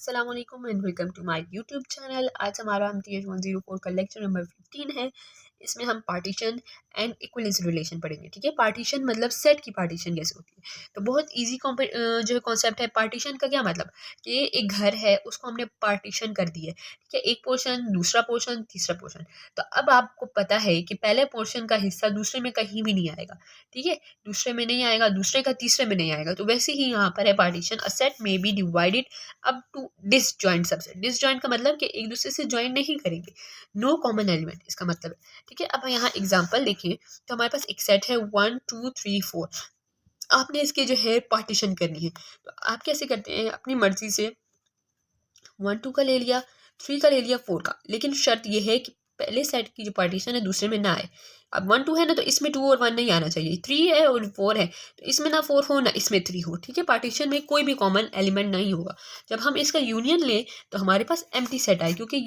अस्सलाम वालेकुम and welcome to my YouTube channel. आज हमारा MTH 104 का लेक्चर नंबर 15 है। इसमें हम पार्टीशन एंड इक्विवेलेंस रिलेशन पढ़ेंगे। ठीक है, पार्टीशन मतलब सेट की पार्टीशन कैसे होती है। तो बहुत इजी जो कॉन्सेप्ट है। पार्टीशन का क्या मतलब कि एक घर है, उसको हमने पार्टीशन कर दिया है। ठीक है, एक पोर्शन, दूसरा पोर्शन, तीसरा पोर्शन। तो अब आपको पता है कि पहले पोर्शन का हिस्सा दूसरे में कहीं भी नहीं आएगा। ठीक है, दूसरे में नहीं आएगा, दूसरे का तीसरे में नहीं आएगा। तो वैसे ही यहाँ पर है पार्टीशन, अ सेट में बी डिवाइडेड अब टू डिसजॉइंट सबसेट। डिसजॉइंट का मतलब कि एक दूसरे से ज्वाइन नहीं करेंगे, नो कॉमन एलिमेंट इसका मतलब है। ठीक है, अब यहाँ एग्जांपल देखें तो हमारे पास एक सेट है 1 2 3 4। आपने इसके जो है पार्टीशन करनी है। तो आप कैसे करते हैं, अपनी मर्जी से 1 2 का ले लिया, 3 का ले लिया, 4 का। लेकिन शर्त यह है कि पहले सेट की जो पार्टीशन है दूसरे में ना आए। अब 1 2 है ना, तो इसमें 2 और 1 नहीं आना चाहिए। 3 है और 4 है तो इसमें ना 4 हो ना इसमें 3 हो। ठीक है, पार्टीशन में कोई भी कॉमन एलिमेंट नहीं होगा। जब हम इसका यूनियन लें तो हमारे पास एम्प्टी सेट आए, क्योंकि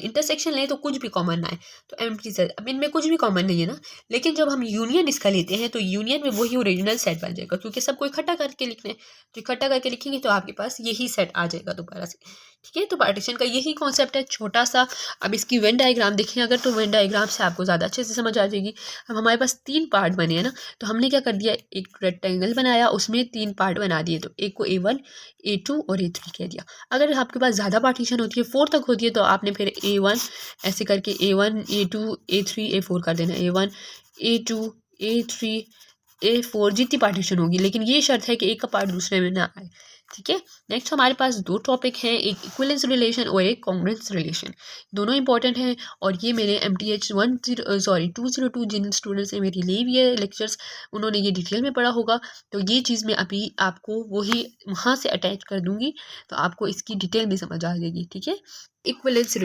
इंटरसेक्शन लें तो कुछ भी कॉमन ना आए। तो एम्प्टी सेट, अब इनमें कुछ भी कॉमन नहीं है ना। लेकिन जब हम यूनियन इसका लेते हैं तो यूनियन में वही ओरिजिनल सेट बन जाएगा, क्योंकि सबको इकट्ठा करके लिखना है। तो इकट्ठा करके लिखेंगे तो आपके पास यही सेट आ जाएगा दोबारा से। ठीक है, तो पार्टीशन का यही कॉन्सेप्ट है, छोटा सा। अब इसकी वेन डायग्राम देखें अगर, तो वेन डायग्राम से आपको ज़्यादा अच्छे से समझ आ जाएगी। अब हमारे पास 3 पार्ट बने हैं ना, तो हमने क्या कर दिया, एक रेक्टेंगल बनाया, उसमें 3 पार्ट बना दिए। तो एक को A1 A2 और A3 कह दिया। अगर आपके पास ज़्यादा पार्टीशन होती है, 4 तक होती है, तो आपने फिर A1 ऐसे करके A1 A2 A3 A4 कर देना। A1 A2 A3 A4 जितनी पार्टीशन होगी, लेकिन ये शर्त है कि एक का पार्ट दूसरे में ना आए। ठीक है, नेक्स्ट हमारे पास 2 टॉपिक हैं, एक इक्विवेलेंस रिलेशन और एक कॉन्ग्रुएंस रिलेशन। दोनों इंपॉर्टेंट हैं और ये मेरे MTH 202 जिन स्टूडेंट्स ने मेरी ली हुई है लेक्चर्स, उन्होंने ये डिटेल में पढ़ा होगा। तो ये चीज़ मैं अभी आपको वही वहाँ से अटैच कर दूँगी, तो आपको इसकी डिटेल में समझ आ जाएगी। ठीक है, इक्विवेलेंस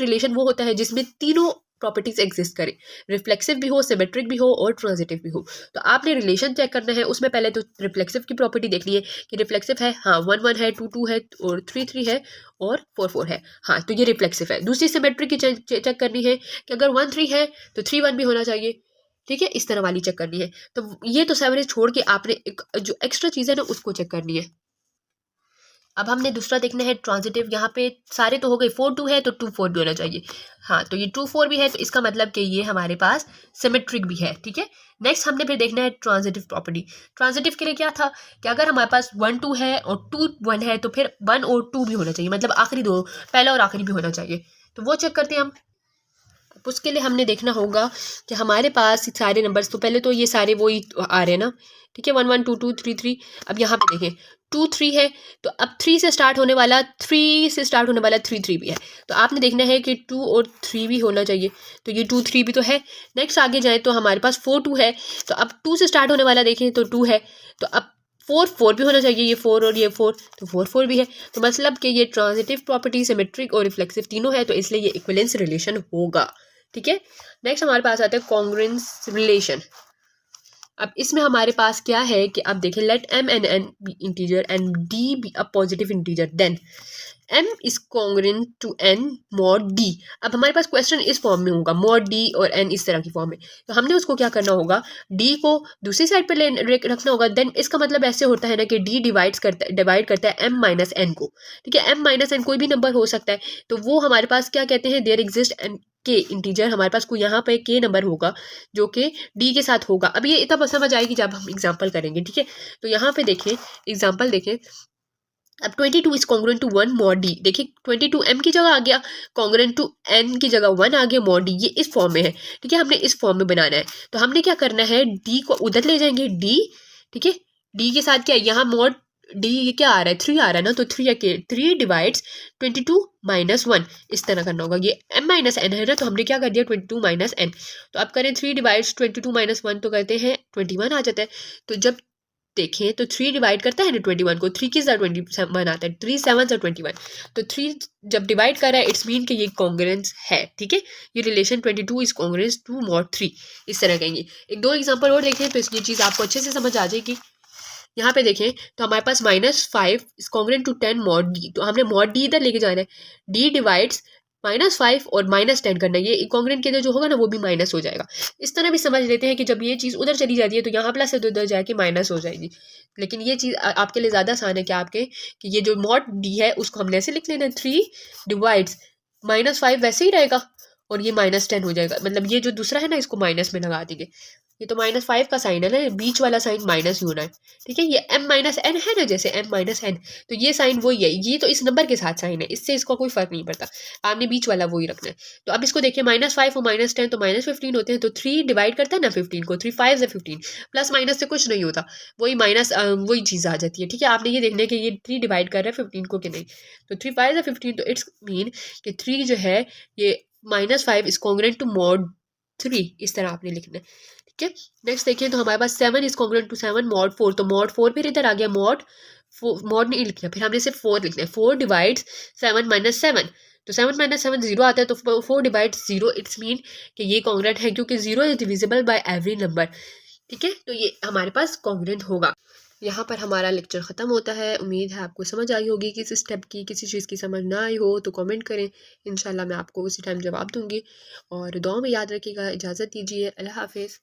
रिलेशन वो होता है जिसमें तीनों प्रॉपर्टीज एग्जिस्ट करें, रिफ्लेक्सिव भी हो, सिमेट्रिक भी हो और ट्रांजिटिव भी हो। तो आपने रिलेशन चेक करना है, उसमें पहले तो रिफ्लेक्सिव की प्रॉपर्टी देखनी है कि रिफ्लेक्सिव है, हाँ 1 1 है, 2 2 है और 3 3 है और 4 4 है, हाँ तो ये रिफ्लेक्सिव है। दूसरी सिमेट्रिक की चेक करनी है कि अगर 1 3 है तो 3 1 भी होना चाहिए। ठीक है, इस तरह वाली चेक करनी है। तो ये तो सेवरेज छोड़ के आपने जो एक्स्ट्रा चीज़ है ना उसको चेक करनी है। अब हमने दूसरा देखना है ट्रांजिटिव। यहाँ पे सारे तो हो गए, 4 2 है तो 2 4 भी होना चाहिए। हाँ, तो ये 2 4 भी है, तो इसका मतलब कि ये हमारे पास सिमेट्रिक भी है। ठीक है, नेक्स्ट हमने फिर देखना है ट्रांजिटिव प्रॉपर्टी। ट्रांजिटिव के लिए क्या था कि अगर हमारे पास 1 2 है और 2 1 है, तो फिर 1 और 2 भी होना चाहिए, मतलब आखिरी दो, पहला और आखिरी भी होना चाहिए। तो वो चेक करते हैं हम। उसके लिए हमने देखना होगा कि हमारे पास सारे नंबर्स, तो पहले तो ये सारे वो ही आ रहे हैं ना। ठीक है, 1 1 2 2 3 3। अब यहाँ पे देखें 2 3 है, तो अब 3 से स्टार्ट होने वाला 3 3 भी है। तो आपने देखना है कि 2 और 3 भी होना चाहिए। तो ये 2 3 भी तो है। नेक्स्ट आगे जाए तो हमारे पास 4 2 है, तो अब 2 से स्टार्ट होने वाला देखें तो 2 है। तो अब 4 4 भी होना चाहिए, ये 4 और ये 4, तो 4 4 भी है। तो मतलब कि ये ट्रांजिटिव प्रॉपर्टी, सिमेट्रिक और रिफ्लेक्सिव तीनों है, तो इसलिए ये इक्विवेलेंस रिलेशन होगा। ठीक है, नेक्स्ट हमारे पास आता है कॉन्ग्रुएंस रिलेशन। अब इसमें हमारे पास क्या है कि अब देखें, let m and n be integer and d be a positive integer, then m is congruent to n mod d। अब हमारे पास क्वेश्चन इस फॉर्म में होगा, मॉड d और n इस तरह की फॉर्म में। तो हमने उसको क्या करना होगा, d को दूसरी साइड पर रखना होगा। देन इसका मतलब ऐसे होता है ना कि d डिवाइड करता है m माइनस n को। ठीक है, m माइनस n कोई भी नंबर हो सकता है, तो वो हमारे पास क्या कहते हैं, देयर एग्जिस्ट एन के इंटीजर। हमारे पास कोई यहाँ पे के नंबर होगा जो कि डी के साथ होगा। अब ये इतना समझ आएगी जब हम एग्जांपल करेंगे। ठीक है, तो यहाँ पे देखें, एग्जांपल देखें। अब 22 is congruent to 1 mod D. देखिए 22 m की जगह आ गया, कॉन्ग्रुएंट टू n की जगह 1 आ गया, मॉड डी। ये इस फॉर्म में है। ठीक है, हमने इस फॉर्म में बनाना है। तो हमने क्या करना है, डी को उधर ले जाएंगे, डी। ठीक है, डी के साथ क्या है, यहाँ मॉड डी ये क्या आ रहा है, 3 आ रहा है ना, तो 3 डिवाइड्स 22 माइनस 1, इस तरह करना होगा। ये m माइनस n है ना, तो हमने क्या कर दिया 22 माइनस n। तो अब करें 3 डिवाइड्स 22 माइनस 1, तो करते हैं 21 आ जाता है। तो जब देखें तो 3 डिवाइड करता है ना 21 को, 3 की 27 आता है, 3 7 से 21। तो 3 जब डिवाइड कर रहा है, इट्स मीन कि ये कॉन्ग्रुएंस है। ठीक है, ये relation 22 is congruence to mod 3, इस तरह कहेंगे। एक दो एग्जांपल और देखें तो ये चीज़ आपको अच्छे से समझ आ जाएगी। यहाँ पे देखें तो हमारे पास -5 is congruent to 10 mod D. तो हमने मॉड डी इधर लेके जाना है, डी डिवाइड्स -5 और -10 करना है, ये कॉन्ग्रेंट के अंदर जो होगा ना वो भी माइनस हो जाएगा। इस तरह भी समझ लेते हैं कि जब ये चीज़ उधर चली जाती है तो यहाँ प्लस है तो उधर जाके माइनस हो जाएगी। लेकिन ये चीज़ आपके लिए ज़्यादा आसान है कि आपके कि ये जो मॉड डी है उसको हमने ऐसे लिख लेना, 3 डिवाइड्स -5 वैसे ही रहेगा और ये -10 हो जाएगा। मतलब ये जो दूसरा है ना इसको माइनस में लगा देंगे। ये तो -5 का साइन है ना, बीच वाला साइन माइनस ही होना है। ठीक है, ये m-n है ना, जैसे m-n, तो ये साइन वही है, ये तो इस नंबर के साथ साइन है, इससे इसका कोई फर्क नहीं पड़ता। आपने बीच वाला वही रखना है। तो अब इसको देखिए, -5 और -10 तो -15 होते हैं, तो 3 डिवाइड करता है ना 15 को, 3 5 15, प्लस माइनस से कुछ नहीं होता, वही माइनस वही चीज़ आ जाती है। ठीक है, आपने ये देखना है कि ये 3 डिवाइड कर रहा है 15 को कि नहीं। तो 3 5 15, तो इट्स मीन कि 3 जो है ये -5 इज कॉन्ग्रेंट टू मॉड 3, इस तरह आपने लिखना है। ठीक है, नेक्स्ट देखिए, तो हमारे पास 7 इज कॉन्ग्रेंट टू 7 मॉड 4, तो मॉड 4 फिर इधर आ गया, मॉड नहीं लिखना, फिर हमने सिर्फ 4 लिखना है। 4 डिवाइड्स 7 -7, तो 7 -7 0 आता है, तो 4 डिवाइड्स 0, इट्स मीन कि ये कॉन्ग्रेंट है क्योंकि 0 is divisible by every number. ठीक है, तो ये हमारे पास कॉन्ग्रेंट होगा। यहाँ पर हमारा लेक्चर ख़त्म होता है। उम्मीद है आपको समझ आई होगी। किसी स्टेप की किसी चीज़ की समझ ना आई हो तो कमेंट करें, इंशाल्लाह मैं आपको उसी टाइम जवाब दूंगी। और दुआ में याद रखिएगा। इजाज़त दीजिए, अल्लाह हाफिज़।